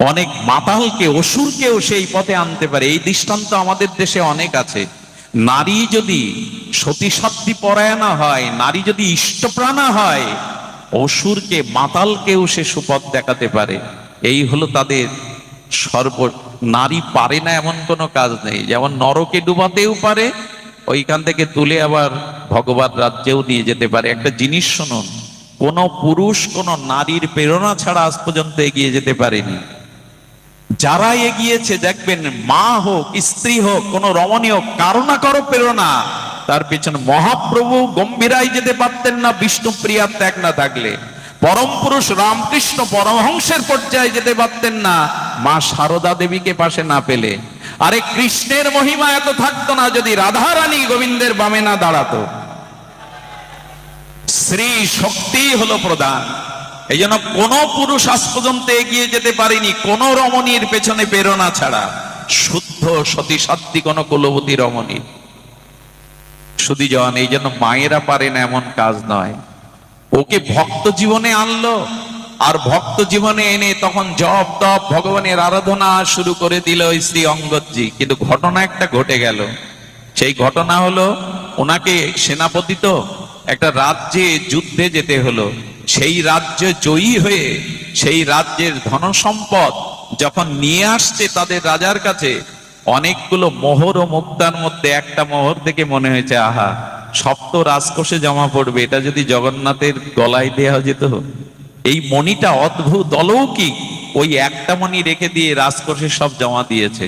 অনেক মাতালকে, অসুরকেও সেই পথে আনতে পারে, এই দৃষ্টান্ত আমাদের দেশে অনেক আছে। নারী যদি সতী সাধ্বী পরায়ণা হয়, নারী যদি ইষ্টপ্রাণা হয়, অসুরকে, মাতালকেও সে সুপথ দেখাতে পারে। এই হলো তাদের সর্ব। নারী পারে না এমন কোনো কাজ নেই। যেমন নরকে ডুবাতেও পারে, ওইখান থেকে তুলে আবার ভগবত রাজ্যেও নিয়ে যেতে পারে। একটা জিনিস শুনুন, কোন পুরুষ কোন নারীর প্রেরণা ছাড়া আজ পর্যন্ত এগিয়ে যেতে পারেনি। যারা এগিয়েছে দেখবেন, মা হোক স্ত্রী হোক, কোন রমণী হোক, কারো না কারো প্রেরণা, তার পেছনে। মহাপ্রভু গম্ভীরাই যেতে পারতেন না বিষ্ণুপ্রিয়ার ত্যাগ না থাকলে। পরম পুরুষ রামকৃষ্ণ পরমহংসের পর্যায়ে যেতে পারতেন না মা সারদা দেবীকে পাশে না পেলে। আরে কৃষ্ণের মহিমা এত থাকতো না যদি রাধা রানী গোবিন্দের বামে না দাঁড়াতো। শ্রী শক্তি হলো প্রধান। এই জন্য কোনো পুরুষ আজ পর্যন্ত এগিয়ে যেতে পারেনি কোনো রমণীর পেছনে প্রেরণা ছাড়া, শুদ্ধ সতী সাধ্বী কোন কুলবতী রমণী। শুধু জন এই জন্য মায়েরা পারে না এমন কাজ নয়। ওকে ভক্ত জীবনে আনলো, আর ভক্ত জীবনে এনে তখন জপ তপ ভগবানের আরাধনা শুরু করে দিল ওই শ্রী অঙ্গদজি। কিন্তু ঘটনা একটা ঘটে গেল। সেই ঘটনা হলো, ওনাকে সেনাপতি তো একটা রাজ্যে যুদ্ধে যেতে হলো। সেই রাজ্যে জয়ী হয়ে সেই রাজ্যের ধনসম্পদ যখন নিয়ে আসছে তাদের রাজার কাছে, অনেকগুলো মোহর ও মুক্তার মধ্যে একটা মোহর থেকে মনে হয়েছে, আহা, সব তো রাজকোষে জমা পড়বে, এটা যদি জগন্নাথের গলায় দেওয়া যেত। এই মণিটা অদ্ভুত অলৌকিক, ওই একটা মণি রেখে দিয়ে রাজকোষে সব জমা দিয়েছে।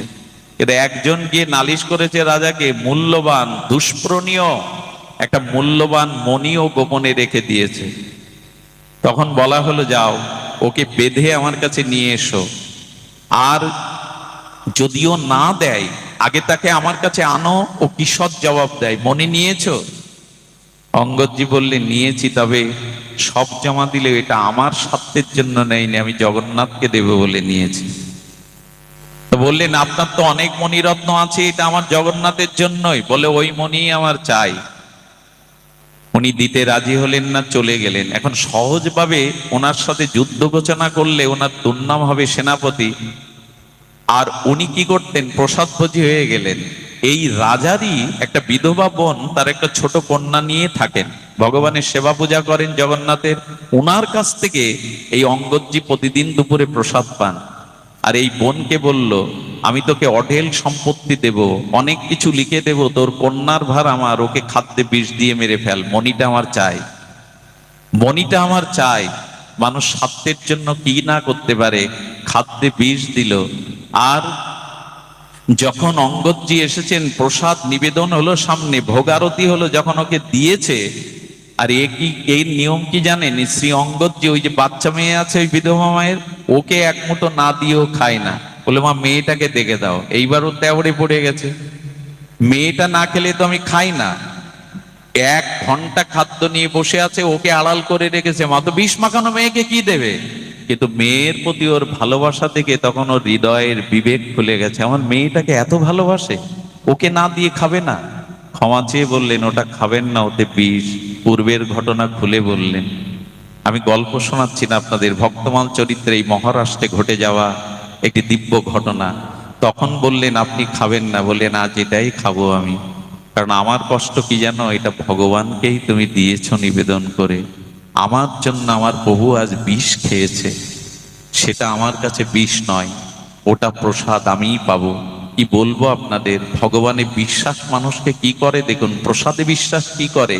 কিন্তু একজন গিয়ে নালিশ করেছে রাজাকে, মূল্যবান দুষ্প্রণীয় একটা মূল্যবান মণিও গোপনে রেখে দিয়েছে। তখন বলা হলো, যাও ওকে বেঁধে আমার কাছে নিয়ে এসো, আর যদিও না দেয় আগে তাকে আমার কাছে আনো, ও কিসৎ জবাব দেয়। মনে নিয়েছো? অঙ্গদজি বললেন, নিয়েছি, তবে সব জমা দিলে এটা আমার স্বার্থের জন্য নেইনি, আমি জগন্নাথকে দেব বলে নিয়েছি। তো বললেন, আপনার তো অনেক মণিরত্ন আছে, এটা আমার জগন্নাথের জন্যই। বলে, ওই মণি আমার চাই। উনি দিতে রাজি হলেন না, চলে গেলেন। এখন সহজভাবে ওনার সাথে যুদ্ধ ঘোষণা করলে ওনার দুর্নাম হবে সেনাপতি। আর উনি কি করতেন, প্রসাদ ভোজী হয়ে গেলেন। এই রাজারই একটা বিধবা বোন তার একটা ছোট কন্যা নিয়ে থাকেন, ভগবানের সেবা পূজা করেন জগন্নাথের। ওনার কাছ থেকে এই অঙ্গদজি প্রতিদিন দুপুরে প্রসাদ পান। আর এই বোনকে বলল, আমি তোকে অঢেল সম্পত্তি দেব, অনেক কিছু লিখে দেব, তোর কন্যার ভার আমার, ওকে খাদ্যে বিষ দিয়ে মেরে ফেল, মণিটা আমার চাই, মণিটা আমার চাই। মানুষ স্বার্থের জন্য কি না করতে পারে, খাদ্যে বিষ দিল। আর যখন অঙ্গদজি এসেছেন, প্রসাদ নিবেদন হলো সামনে, ভোগারতি হলো, যখন ওকে দিয়েছে, আর এই নিয়ম কি জানেন, শ্রী অঙ্গদজি ওই যে বাচ্চা মেয়ে আছে ওই বিধবা মায়ের, ওকে এক মুঠো না দিয়েও খায় না। বলে, মা মেয়েটাকে দেখে দাও। এইবারও তেবড়ে পড়ে গেছে, মেয়েটা না খেলে তো আমি খাই না। 1 ঘন্টা খাদ্য নিয়ে বসে আছে, ওকে আড়াল করে রেখেছে। মা তো বিষ মাখানো মেয়েকে কি দেবে? কিন্তু মেয়ের প্রতি ওর ভালোবাসা থেকে তখন ওর হৃদয়ের বিবেক খুলে গেছে, আমার মেয়েটাকে এত ভালোবাসে, ওকে না দিয়ে খাবে না। ক্ষমা চেয়ে বললেন, ওটা খাবেন না, ওতে বিষ। পূর্বের ঘটনা খুলে বললেন। আমি গল্প শোনাচ্ছি না আপনাদের, ভক্তমাল চরিত্রে এই মহারাষ্ট্রে ঘটে যাওয়া একটি দিব্য ঘটনা। তখন বললেন, আপনি খাবেন না? বললেন, আজ এটাই খাবো আমি, কারণ আমার কষ্ট কি জানো, এটা ভগবানকেই তুমি দিয়েছো নিবেদন করে। আমার জন্য আমার প্রভু আজ বিষ খেয়েছে, সেটা আমার কাছে বিষ নয়, ওটা প্রসাদ আমিই পাবো। কি বলবো আপনাদের, ভগবানে বিশ্বাস মানুষকে কি করে দেখুন, প্রসাদে বিশ্বাস কি করে,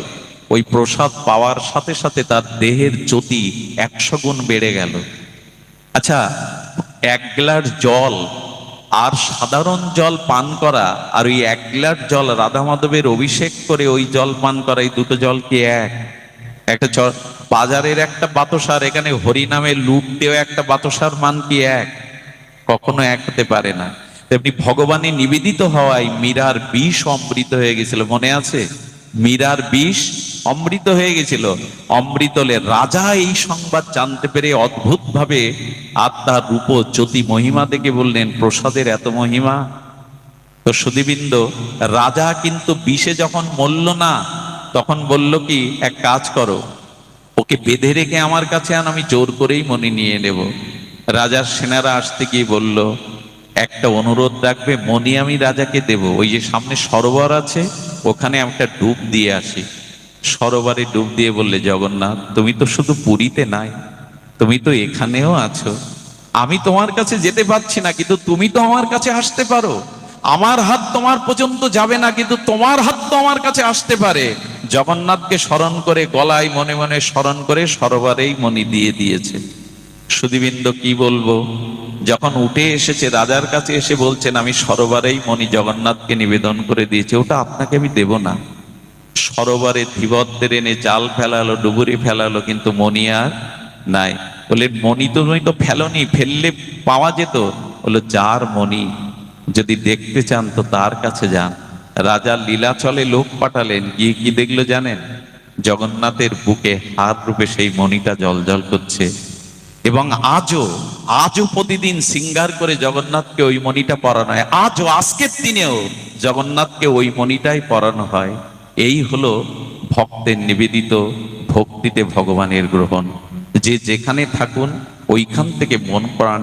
ওই প্রসাদ পাওয়ার সাথে সাথে তার দেহের জ্যোতি 100 গুণ বেড়ে গেল। আচ্ছা, 1 গ্লাস জল আর সাধারণ জল পান করা, আর ওই 1 গ্লাস জল রাধা মাধবের অভিষেক করে ওই জল পান করা, এই দুটো জল কি এক? একটা বাজারের একটা বাতাসার, এখানে হরিনামে লুট দেওয়া একটা বাতাসার মান কি এক? কখনো এক হতে পারে না। তেমনি ভগবানে নিবেদিত হওয়ায় মীরার বিষ অমৃত হয়ে গেছিল, মনে আছে? মীরার বিষ অমৃত হয়ে গেছিল। অমৃতলে রাজা এই সংবাদ জানতে পেরে অদ্ভুত ভাবে আত্মার রূপ জ্যোতি মহিমা দেখে বললেন, প্রসাদের এত মহিমা। তো সুধীবৃন্দ, রাজা কিন্তু বিষে যখন মরল না, তখন বলল কি, এক কাজ করো, ওকে বেঁধে রেখে আমার কাছে আন, আমি জোর করেই মণি নিয়ে নেব। রাজার সেনারা আসতে গিয়ে বলল, একটা অনুরোধ রাখবে, মণি আমি রাজাকে দেব, ওই যে সামনে সরোবর আছে, ওখানে একটা ডুব দিয়ে আসি। সরোবরে ডুব দিয়ে বললে, জগন্নাথ, তুমি তো শুধু পুরীতে নাই, তুমি তো এখানেও আছো। আমি তোমার কাছে যেতে পারছি না, কিন্তু তুমি তো আমার কাছে আসতে পারো। আমার হাত তোমার পর্যন্ত যাবে না, কিন্তু তোমার হাত তো আমার কাছে আসতে পারে। জগন্নাথকে স্মরণ করে, গলায় মনে মনে স্মরণ করে সরোবরেই মণি দিয়ে দিয়েছে। সুধীবৃন্দ, কি বলবো, যখন উঠে এসেছে রাজার কাছে এসে বলছেন, আমি সরোবরেই মণি জগন্নাথকে নিবেদন করে দিয়েছি, ওটা আপনাকে আমি দেব না। সরোবরে ধীবরদের এনে জাল ফেলালো, ডুবুরি ফেলালো, কিন্তু মণি আর নাই। বলে, মণি তুমি তো ফেলোনি, ফেললে পাওয়া যেত। বললো, যার মণি যদি দেখতে চান তো তার কাছে যান। রাজা লীলাচলে লোক পাঠালেন, গিয়ে কি দেখলো জানেন? জগন্নাথের বুকে হার রূপে সেই মণিটা জ্বলজ্বল করছে। এবং আজও প্রতিদিন সিঙ্গার করে জগন্নাথকে ওই মণিটা পরানো হয়। আজও আজকের দিনেও জগন্নাথকে ওই মণিটাই পরানো হয়। এই হলো ভক্তের নিবেদিত ভক্তিতে ভগবানের গ্রহণ। যে যেখানে থাকুন ওইখান থেকে মন প্রাণ